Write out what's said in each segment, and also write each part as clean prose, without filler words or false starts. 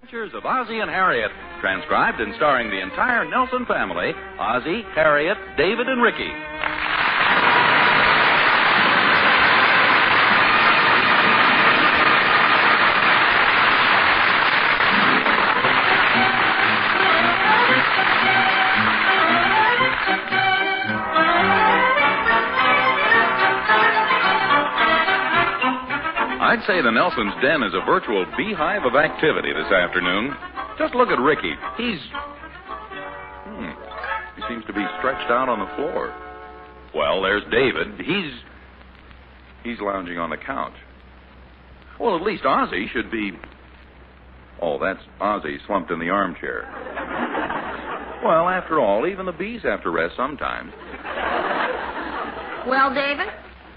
Adventures of Ozzie and Harriet, transcribed and starring the entire Nelson family, Ozzie, Harriet, David, and Ricky. I'd say the Nelson's den is a virtual beehive of activity this afternoon. Just look at Ricky. He seems to be stretched out on the floor. Well, there's David. He's lounging on the couch. Well, at least Ozzie should be... Oh, that's Ozzie slumped in the armchair. Well, after all, even the bees have to rest sometimes. Well, David?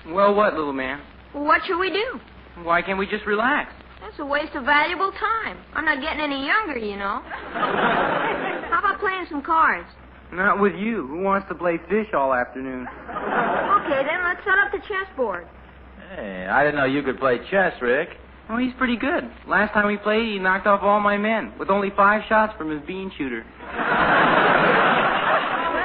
Well, what, little man? What should we do? Why can't we just relax? That's a waste of valuable time. I'm not getting any younger, you know. How about playing some cards? Not with you. Who wants to play fish all afternoon? Okay, then let's set up the chessboard. Hey, I didn't know you could play chess, Rick. Oh, he's pretty good. Last time we played, he knocked off all my men with only 5 shots from his bean shooter.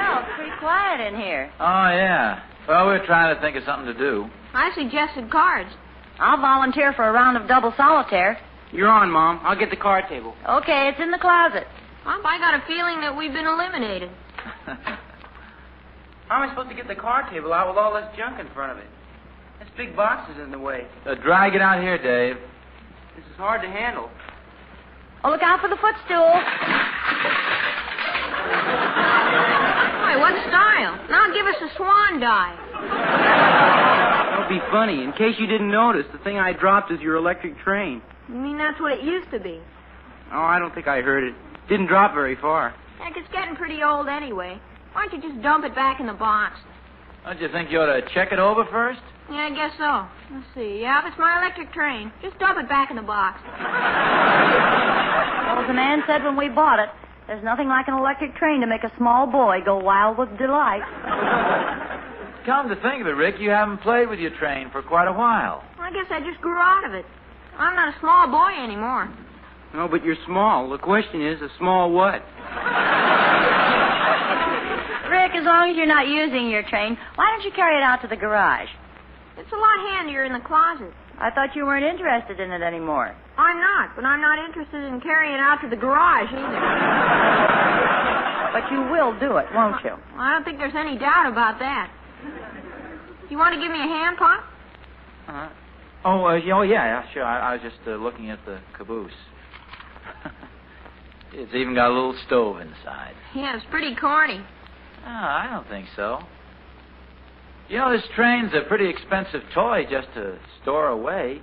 Well, it's pretty quiet in here. Oh, yeah. Well, we're trying to think of something to do. I suggested cards. I'll volunteer for a round of double solitaire. You're on, Mom. I'll get the card table. Okay, it's in the closet. Well, I got a feeling that we've been eliminated. How am I supposed to get the card table out with all this junk in front of it? This big box is in the way. Drag it out here, Dave. This is hard to handle. Oh, look out for the footstool. Boy, what style. Now give us a swan dive. That'll be funny. In case you didn't notice, the thing I dropped is your electric train. You mean that's what it used to be? Oh, I don't think I heard it. Didn't drop very far. Heck, it's getting pretty old anyway. Why don't you just dump it back in the box? Don't you think you ought to check it over first? Yeah, I guess so. Let's see. Yeah, if it's my electric train, just dump it back in the box. Well, as the man said when we bought it, there's nothing like an electric train to make a small boy go wild with delight. Come to think of it, Rick, you haven't played with your train for quite a while. I guess I just grew out of it. I'm not a small boy anymore. No, but you're small. The question is, a small what? Rick, as long as you're not using your train, why don't you carry it out to the garage? It's a lot handier in the closet. I thought you weren't interested in it anymore. I'm not, but I'm not interested in carrying it out to the garage either. But you will do it, won't you? I don't think there's any doubt about that. You want to give me a hand, Pop? Yeah, sure. I was just looking at the caboose. It's even got a little stove inside. Yeah, it's pretty corny. Oh, I don't think so. You know, this train's a pretty expensive toy just to store away.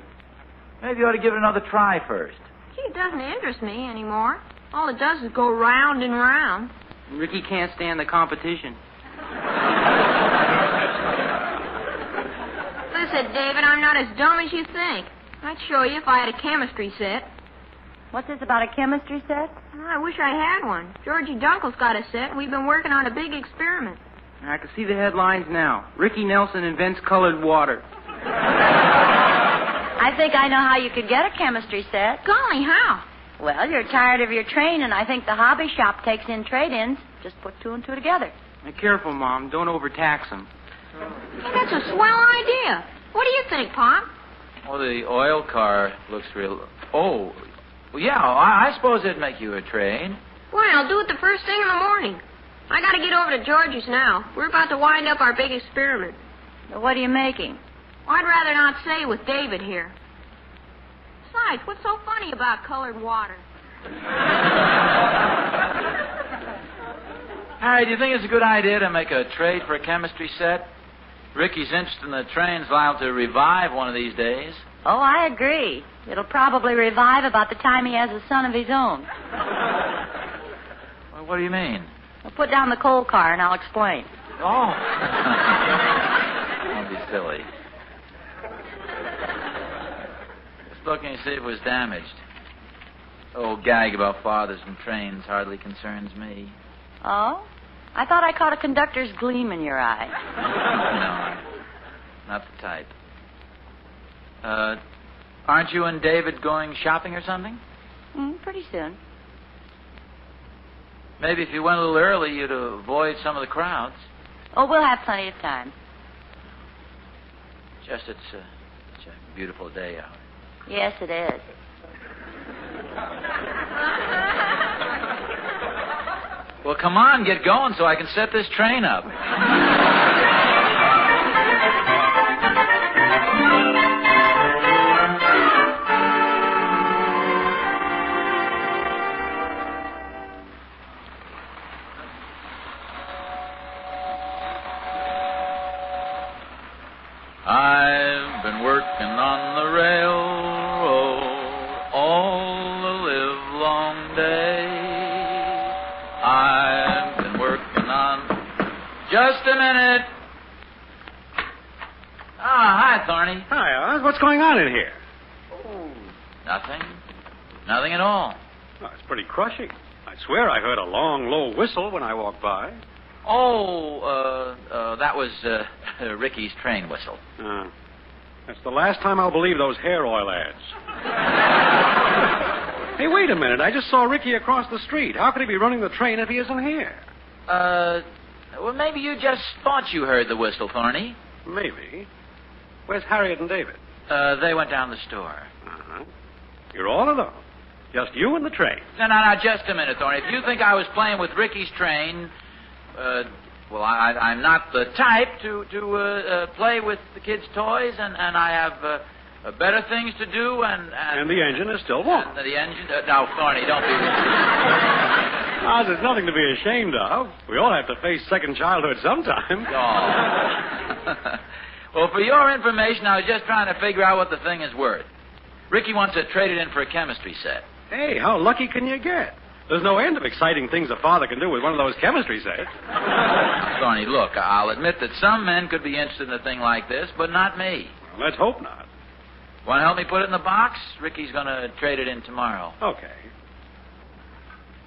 Maybe you ought to give it another try first. Gee, it doesn't interest me anymore. All it does is go round and round. Ricky can't stand the competition. Listen, David, I'm not as dumb as you think. I'd show you if I had a chemistry set. What's this about a chemistry set? I wish I had one. Georgie Dunkel's got a set, and we've been working on a big experiment. I can see the headlines now. Ricky Nelson invents colored water. I think I know how you could get a chemistry set. Golly, how? Well, you're tired of your train, and I think the hobby shop takes in trade-ins. Just put 2 and 2 together. Now, careful, Mom. Don't overtax them. Hey, that's a swell idea. What do you think, Pop? Well, the oil car looks real... Oh, well, yeah, I suppose it'd make you a train. Well, I'll do it the first thing in the morning. I got to get over to Georgie's now. We're about to wind up our big experiment. What are you making? I'd rather not say with David here. Besides, what's so funny about colored water? Harry, do you think it's a good idea to make a trade for a chemistry set? Ricky's interest in the train's liable to revive one of these days. Oh, I agree. It'll probably revive about the time he has a son of his own. Well, what do you mean? Well, put down the coal car and I'll explain. Oh. Don't be silly. Just looking to see if it was damaged. The old gag about fathers and trains hardly concerns me. Oh? I thought I caught a conductor's gleam in your eye. No, not the type. Aren't you and David going shopping or something? Pretty soon. Maybe if you went a little early, you'd avoid some of the crowds. Oh, we'll have plenty of time. Just it's a beautiful day out. Yes, it is. Well, come on, get going so I can set this train up. I've been working on the railroad all the livelong day. I've been working on... Just a minute. Hi, Thorny. Hi, Oz. What's going on in here? Oh, nothing. Nothing at all. Oh, it's pretty crushing. I swear I heard a long, low whistle when I walked by. That was Ricky's train whistle. That's the last time I'll believe those hair oil ads. Hey, wait a minute. I just saw Ricky across the street. How could he be running the train if he isn't here? Well, maybe you just thought you heard the whistle, Thorny. Maybe. Where's Harriet and David? They went down the store. Uh-huh. You're all alone. Just you and the train. No, just a minute, Thorny. If you think I was playing with Ricky's train... Well, I'm not the type to play with the kids' toys, and I have better things to do, and the engine is still warm. The engine... now, Thorny, don't be... Oz, there's nothing to be ashamed of. We all have to face second childhood sometime. Oh. Well, for your information, I was just trying to figure out what the thing is worth. Ricky wants to trade it in for a chemistry set. Hey, how lucky can you get? There's no end of exciting things a father can do with one of those chemistry sets. Thorny, look, I'll admit that some men could be interested in a thing like this, but not me. Well, let's hope not. Want to help me put it in the box? Ricky's going to trade it in tomorrow. Okay.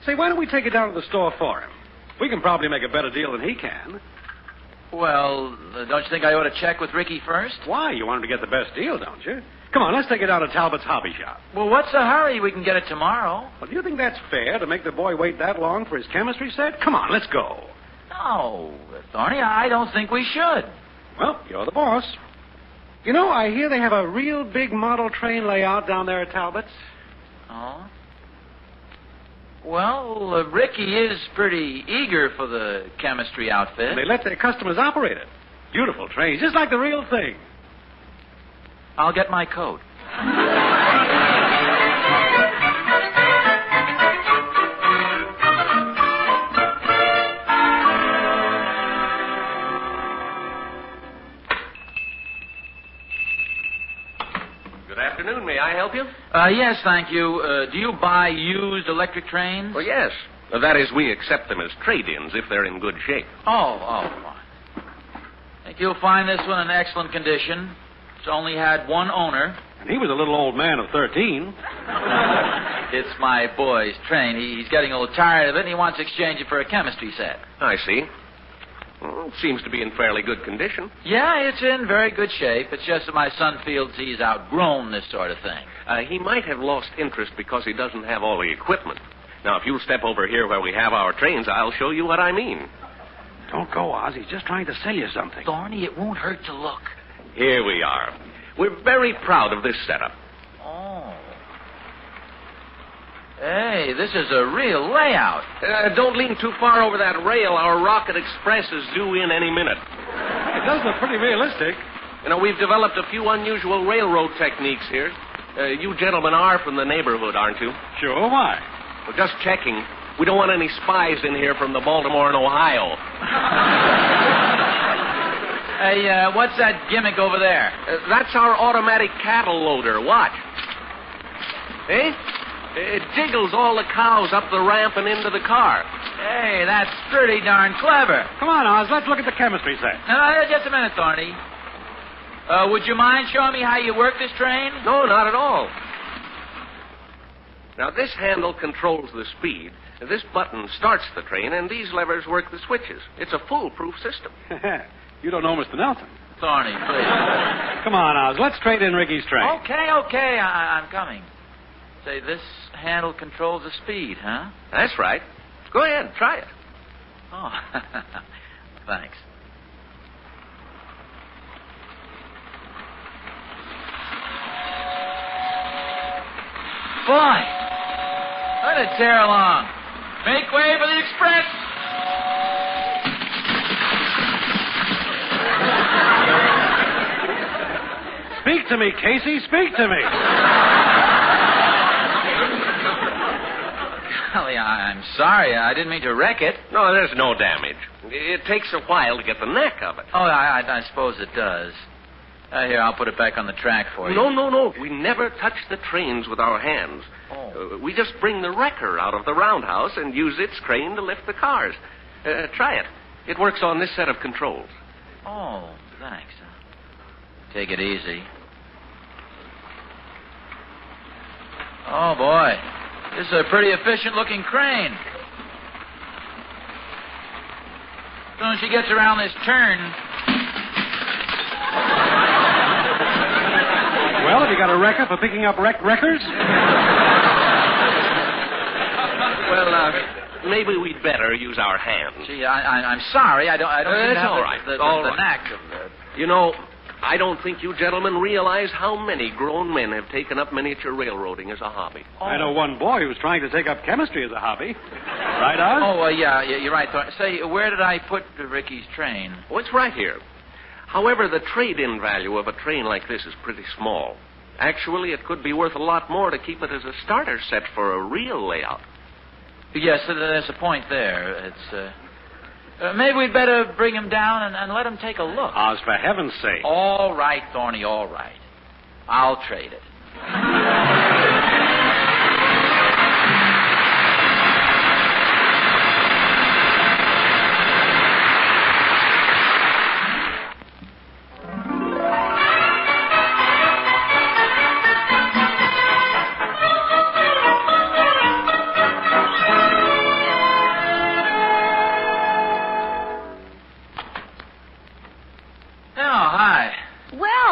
Say, why don't we take it down to the store for him? We can probably make a better deal than he can. Well, don't you think I ought to check with Ricky first? Why? You want him to get the best deal, don't you? Come on, let's take it down to Talbot's hobby shop. Well, what's the hurry? We can get it tomorrow. Well, do you think that's fair to make the boy wait that long for his chemistry set? Come on, let's go. No, Thorny, I don't think we should. Well, you're the boss. You know, I hear they have a real big model train layout down there at Talbot's. Oh? Well, Ricky is pretty eager for the chemistry outfit. And they let their customers operate it. Beautiful trains, just like the real thing. I'll get my coat. Good afternoon. May I help you? Yes, thank you. Do you buy used electric trains? Well, yes. That is, we accept them as trade-ins if they're in good shape. Oh, fine. Think you'll find this one in excellent condition. It's only had one owner. And he was a little old man of 13. It's my boy's train. He's getting a little tired of it, and he wants to exchange it for a chemistry set. I see. Well, it seems to be in fairly good condition. Yeah, it's in very good shape. It's just that my son feels he's outgrown this sort of thing. He might have lost interest because he doesn't have all the equipment. Now, if you'll step over here where we have our trains, I'll show you what I mean. Don't go, Oz. He's just trying to sell you something. Thorny, it won't hurt to look. Here we are. We're very proud of this setup. Oh. Hey, this is a real layout. Don't lean too far over that rail. Our Rocket Express is due in any minute. It does look pretty realistic. You know, we've developed a few unusual railroad techniques here. You gentlemen are from the neighborhood, aren't you? Sure, why? Well, just checking. We don't want any spies in here from the Baltimore and Ohio. Hey, what's that gimmick over there? That's our automatic cattle loader. Watch. Eh? It jiggles all the cows up the ramp and into the car. Hey, that's pretty darn clever. Come on, Oz. Let's look at the chemistry set. No, just a minute, Thorny. Would you mind showing me how you work this train? No, not at all. Now, this handle controls the speed. This button starts the train, and these levers work the switches. It's a foolproof system. You don't know Mr. Nelson. Thorny, please. Come on, Oz. Let's trade in Ricky's train. Okay. I'm coming. Say, this handle controls the speed, huh? That's right. Go ahead, try it. Oh, thanks. Boy, let it tear along. Make way for the express. Speak to me, Casey. Speak to me. Golly, I'm sorry. I didn't mean to wreck it. No, there's no damage. It takes a while to get the neck of it. Oh, I suppose it does. Here, I'll put it back on the track for you. No. We never touch the trains with our hands. Oh. We just bring the wrecker out of the roundhouse and use its crane to lift the cars. Try it. It works on this set of controls. Oh, thanks. Take it easy. Oh, boy. This is a pretty efficient-looking crane. As soon as she gets around this turn... Well, have you got a wrecker for picking up wreckers? Well, maybe we'd better use our hands. Gee, I'm sorry. I don't It's have all right. the knack of that. You know, I don't think you gentlemen realize how many grown men have taken up miniature railroading as a hobby. Oh. I know one boy who's trying to take up chemistry as a hobby. Right, Oz? Oh, yeah, you're right. Say, where did I put Ricky's train? Oh, it's right here. However, the trade-in value of a train like this is pretty small. Actually, it could be worth a lot more to keep it as a starter set for a real layout. Yes, there's a point there. It's, maybe we'd better bring him down and let him take a look. Oz, for heaven's sake. All right, Thorny, all right. I'll trade it.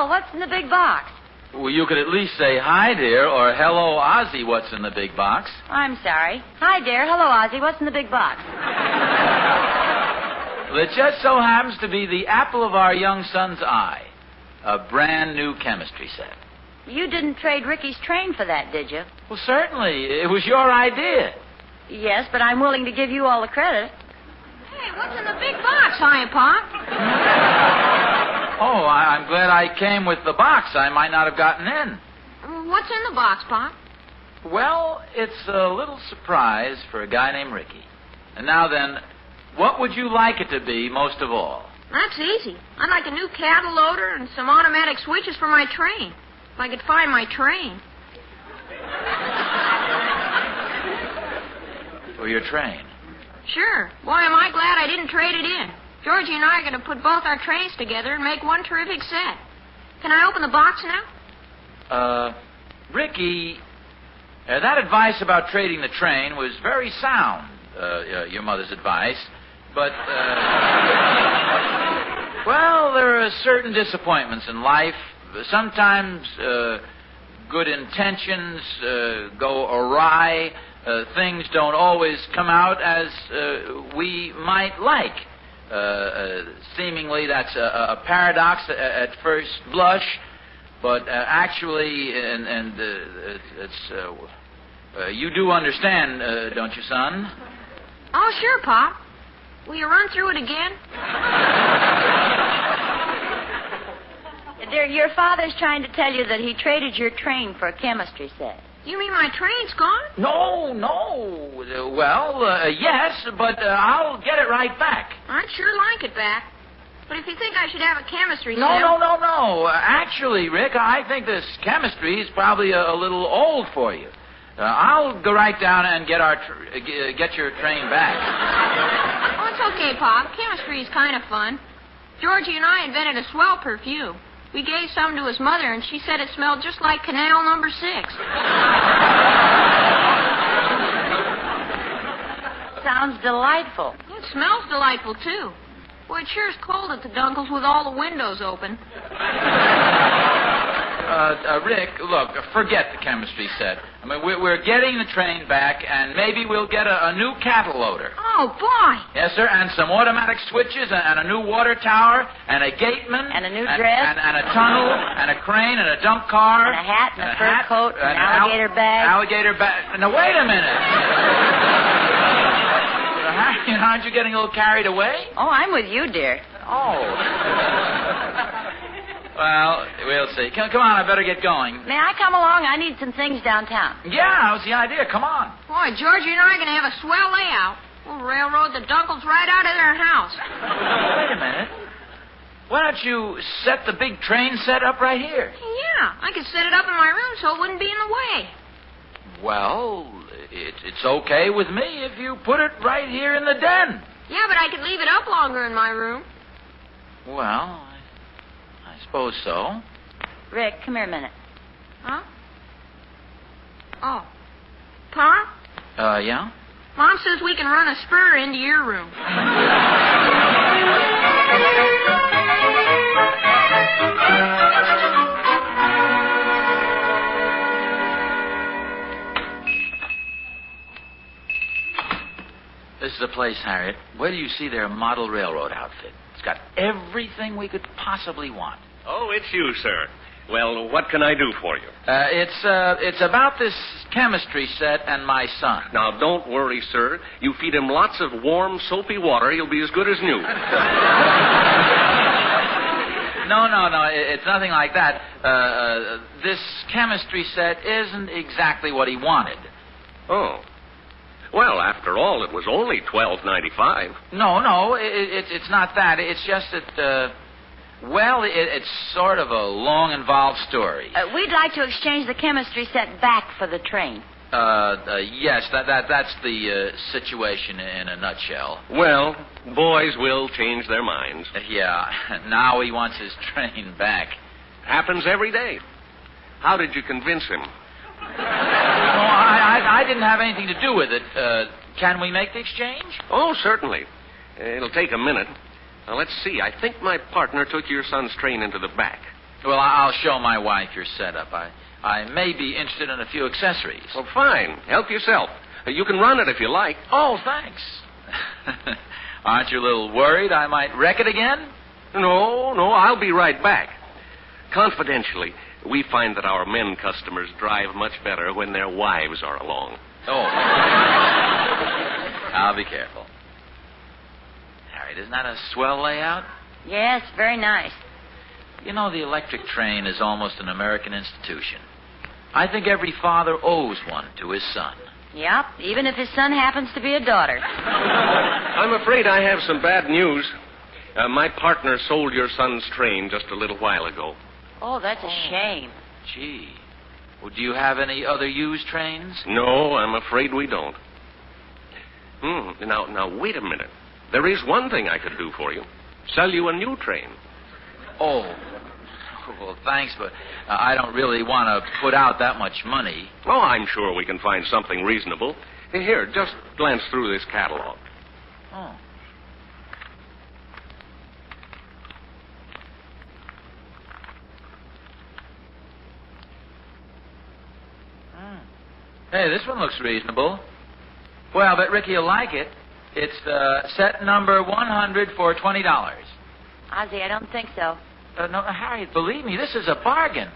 What's in the big box? Well, you could at least say hi, dear, or hello, Ozzie, what's in the big box? I'm sorry. Hi, dear. Hello, Ozzie. What's in the big box? Well, it just so happens to be the apple of our young son's eye. A brand new chemistry set. You didn't trade Ricky's train for that, did you? Well, certainly. It was your idea. Yes, but I'm willing to give you all the credit. Hey, what's in the big box, Hi, Pop? Oh, I'm glad I came with the box. I might not have gotten in. What's in the box, Pop? Well, it's a little surprise for a guy named Ricky. And now then, what would you like it to be most of all? That's easy. I'd like a new cattle loader and some automatic switches for my train. If I could find my train. For your train? Sure. Boy, am I glad I didn't trade it in. Georgie and I are going to put both our trains together and make one terrific set. Can I open the box now? Ricky, that advice about trading the train was very sound, your mother's advice. But, well, there are certain disappointments in life. Sometimes good intentions go awry. Things don't always come out as we might like. Seemingly, that's a paradox at first blush, but actually, you do understand, don't you, son? Oh, sure, Pop. Will you run through it again? Dear, your father's trying to tell you that he traded your train for a chemistry set. You mean my train's gone? No. Well, yes, but I'll get it right back. I'd sure like it back. But if you think I should have a chemistry set... No. Actually, Rick, I think this chemistry is probably a little old for you. I'll go right down and get your train back. Oh, it's okay, Pop. Chemistry's kind of fun. Georgie and I invented a swell perfume. We gave some to his mother, and she said it smelled just like Canal Number 6. Sounds delightful. It smells delightful, too. Boy, it sure is cold at the Dunkles with all the windows open. Rick, look, forget the chemistry set. I mean, we're getting the train back, and maybe we'll get a new cattle loader. Oh, boy. Yes, sir, and some automatic switches, and a new water tower, and a gateman. And a new dress. And a tunnel, and a crane, and a dump car. And a hat, and a fur coat, and an alligator bag. Alligator bag. Now, wait a minute. Aren't you getting a little carried away? Oh, I'm with you, dear. Oh. Well, we'll see. Come on, I better get going. May I come along? I need some things downtown. Yeah, that was the idea. Come on. Boy, Georgie and I are going to have a swell layout. We'll railroad the Dunkles right out of their house. Wait a minute. Why don't you set the big train set up right here? Yeah, I could set it up in my room so it wouldn't be in the way. Well, it's okay with me if you put it right here in the den. Yeah, but I could leave it up longer in my room. Well, I suppose so. Rick, come here a minute. Huh? Oh. Pa? Yeah? Mom says we can run a spur into your room. This is the place, Harriet. Where do you see their model railroad outfit? It's got everything we could possibly want. Oh, it's you, sir. Well, what can I do for you? It's about this chemistry set and my son. Now, don't worry, sir. You feed him lots of warm, soapy water, he'll be as good as new. No, it's nothing like that. This chemistry set isn't exactly what he wanted. Oh. Well, after all, it was only $12.95. No, it's not that. It's just that, it's sort of a long, involved story. We'd like to exchange the chemistry set back for the train. Yes, that's the situation in a nutshell. Well, boys will change their minds. Yeah, now he wants his train back. Happens every day. How did you convince him? I didn't have anything to do with it. Can we make the exchange? Oh, certainly. It'll take a minute. Now, let's see. I think my partner took your son's train into the back. Well, I'll show my wife your setup. I may be interested in a few accessories. Oh, fine. Help yourself. You can run it if you like. Oh, thanks. Aren't you a little worried I might wreck it again? No, I'll be right back. Confidentially, we find that our men customers drive much better when their wives are along. Oh. I'll be careful. Harriet, isn't that a swell layout? Yes, very nice. You know, the electric train is almost an American institution. I think every father owes one to his son. Yep, even if his son happens to be a daughter. I'm afraid I have some bad news. My partner sold your son's train just a little while ago. Oh, that's a shame. Gee. Well, do you have any other used trains? No, I'm afraid we don't. Now, wait a minute. There is one thing I could do for you. Sell you a new train. Oh. Well, thanks, but I don't really want to put out that much money. Oh, I'm sure we can find something reasonable. Here, just glance through this catalog. Oh. Hey, this one looks reasonable. Well, but Ricky will like it. It's set number 100 for $20. Ozzie, I don't think so. No, Harriet, believe me, this is a bargain.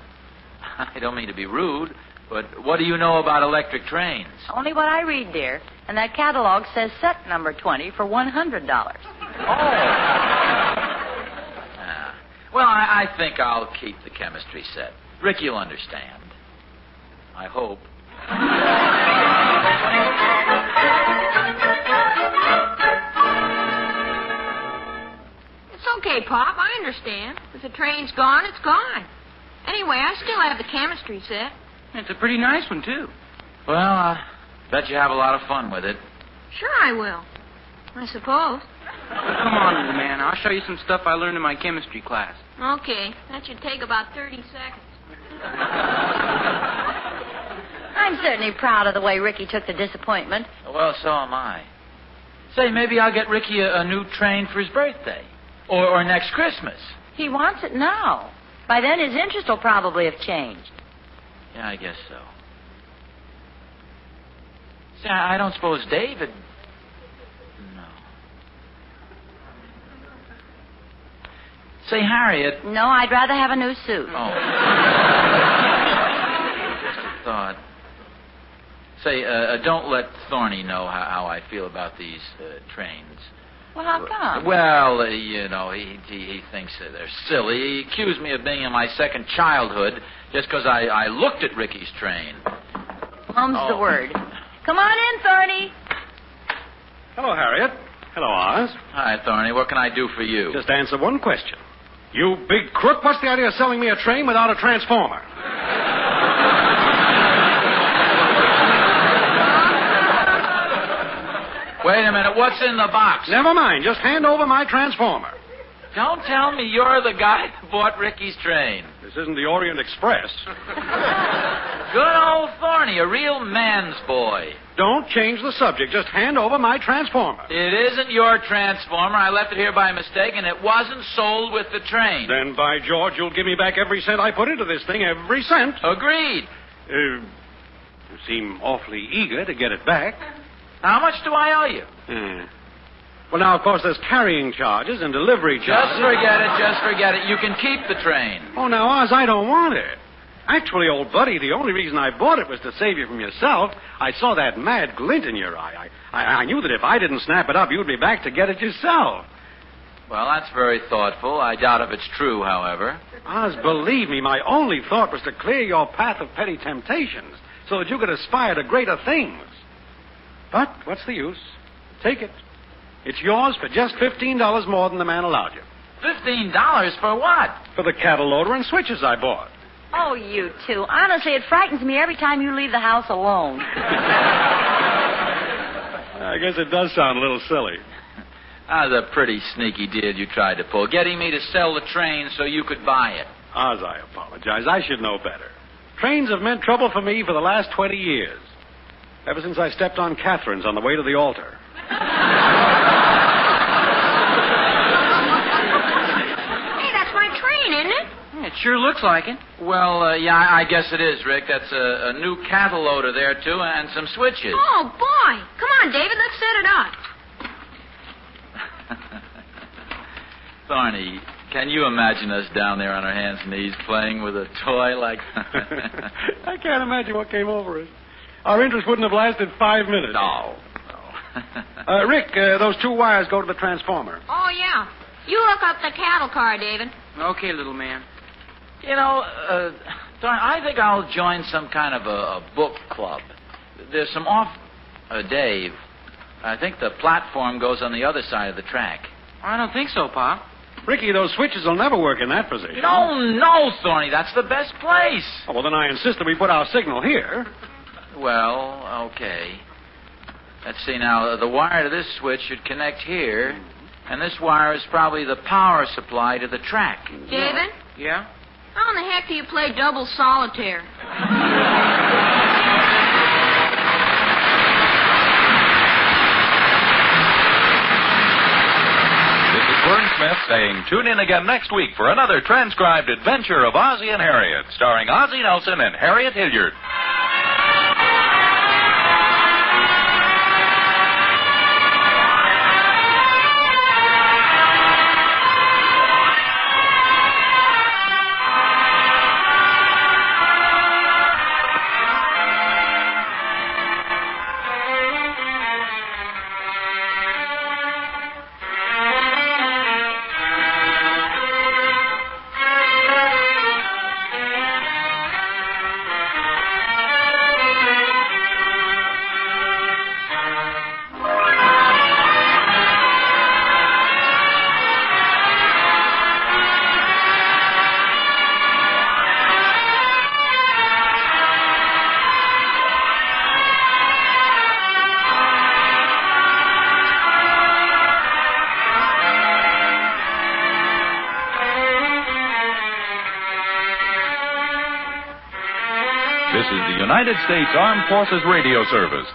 I don't mean to be rude, but what do you know about electric trains? Only what I read, dear. And that catalog says set number 20 for $100. Oh. Well, I think I'll keep the chemistry set. Ricky will understand. I hope. It's okay, Pop. I understand. If the train's gone, it's gone. Anyway, I still have the chemistry set. It's a pretty nice one, too. Well, I bet you have a lot of fun with it. Sure I will. I suppose. Come on, little man. I'll show you some stuff I learned in my chemistry class. Okay. That should take about 30 seconds. I'm certainly proud of the way Ricky took the disappointment. Well, so am I. Say, maybe I'll get Ricky a new train for his birthday. Or next Christmas. He wants it now. By then, his interest will probably have changed. Yeah, I guess so. See, I don't suppose David... No. Say, Harriet... No, I'd rather have a new suit. Oh. Just a thought. Say, don't let Thorny know how I feel about these trains. Well, how come? Well, you know, he thinks that they're silly. He accused me of being in my second childhood just because I looked at Ricky's train. Mum's the word. Come on in, Thorny. Hello, Harriet. Hello, Oz. Hi, Thorny. What can I do for you? Just answer one question. You big crook, what's the idea of selling me a train without a transformer? Wait a minute. What's in the box? Never mind. Just hand over my transformer. Don't tell me you're the guy who bought Ricky's train. This isn't the Orient Express. Good old Thorny, a real man's boy. Don't change the subject. Just hand over my transformer. It isn't your transformer. I left it here by mistake, and it wasn't sold with the train. Then, by George, you'll give me back every cent I put into this thing, every cent. Agreed. You seem awfully eager to get it back. How much do I owe you? Well, now, of course, there's carrying charges and delivery charges. Just forget it. You can keep the train. Oh, now, Oz, I don't want it. Actually, old buddy, the only reason I bought it was to save you from yourself. I saw that mad glint in your eye. I knew that if I didn't snap it up, you'd be back to get it yourself. Well, that's very thoughtful. I doubt if it's true, however. Oz, believe me, my only thought was to clear your path of petty temptations so that you could aspire to greater things. But what's the use? Take it. It's yours for just $15 more than the man allowed you. $15 for what? For the cattle loader and switches I bought. Oh, you two. Honestly, it frightens me every time you leave the house alone. I guess it does sound a little silly. That was a pretty sneaky deal you tried to pull, getting me to sell the train so you could buy it. Oz, I apologize. I should know better. Trains have meant trouble for me for the last 20 years. Ever since I stepped on Catherine's on the way to the altar. Hey, that's my train, isn't it? It sure looks like it. Well, yeah, I guess it is, Rick. That's a new cattle loader there, too, and some switches. Oh, boy. Come on, David, let's set it up. Thorny, can you imagine us down there on our hands and knees playing with a toy like I can't imagine what came over us. Our interest wouldn't have lasted 5 minutes. No. Rick, those 2 wires go to the transformer. Oh, yeah. You look up the cattle car, David. Okay, little man. You know, Thorny, I think I'll join some kind of a book club. There's some Dave, I think the platform goes on the other side of the track. I don't think so, Pop. Ricky, those switches will never work in that position. No, Thorny, that's the best place. Oh, well, then I insist that we put our signal here. Well, okay. Let's see now. The wire to this switch should connect here, and this wire is probably the power supply to the track. David? Yeah? How in the heck do you play double solitaire? This is Vern Smith saying tune in again next week for another transcribed adventure of Ozzie and Harriet, starring Ozzie Nelson and Harriet Hilliard. This is the United States Armed Forces Radio Service.